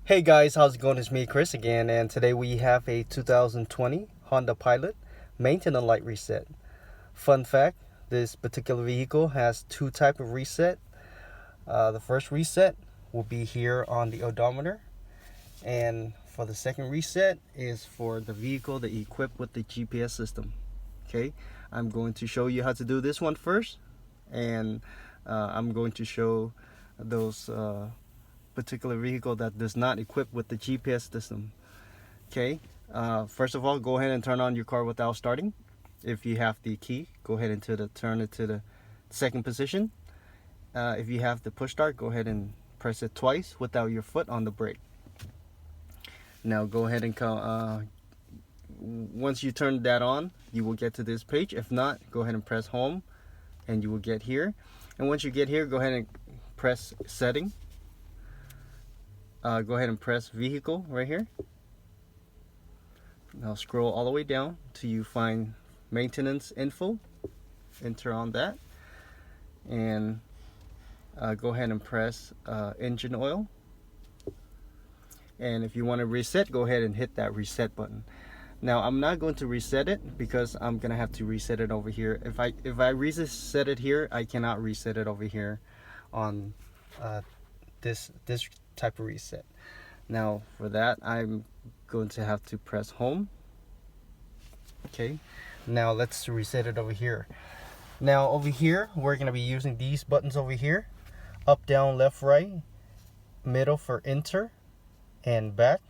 Hey guys, how's it going? It's me, Chris, again, and today we have a 2020 Honda Pilot maintenance light reset. Fun fact, this particular vehicle has two types of reset. The first reset will be here on the odometer, and for the second reset is for the vehicle that you equip with the GPS system. Okay, I'm going to show you how to do this one first, and I'm going to show those particular vehicle that does not equip with the GPS system. Okay, first of all, go ahead and turn on your car without starting. If you have the key, go ahead and turn it to the second position. If you have the push start, go ahead and press it twice without your foot on the brake. Now go ahead and once you turn that on, you will get to this page. If not, go ahead and press home and you will get here. And once you get here, go ahead and press setting. Go ahead and press vehicle right here. Now scroll all the way down till you find maintenance info. Enter on that, and go ahead and press engine oil. And if you want to reset, go ahead and hit that reset button. Now I'm not going to reset it because I'm gonna have to reset it over here. If I reset it here, I cannot reset it over here on this type of reset. Now for that, I'm going to have to press home. Okay, now let's reset it over here. Now over here, we're going to be using these buttons over here: up, down, left, right, middle for enter, and back.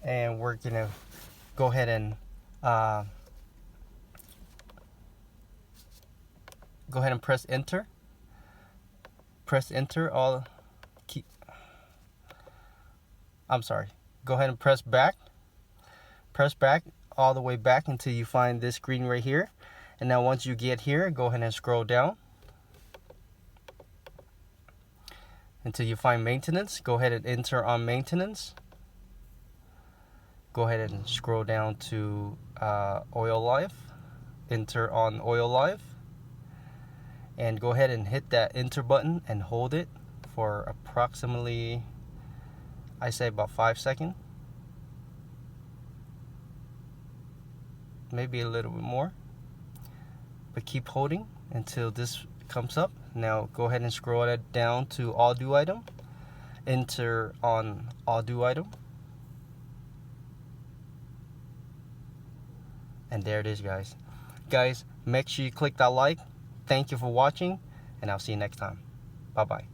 And we're going to go ahead and press enter. Press enter all key. I'm sorry. Go ahead and press back. Press back all the way back until you find this screen right here. And now once you get here, go ahead and scroll down until you find maintenance. Go ahead and enter on maintenance. Go ahead and scroll down to oil life. Enter on oil life. And go ahead and hit that enter button and hold it for approximately, I say, about 5 seconds. Maybe a little bit more. But keep holding until this comes up. Now go ahead and scroll that down to all do item. Enter on all do item. And there it is, guys. Guys, make sure you click that like. Thank you for watching, and I'll see you next time. Bye-bye.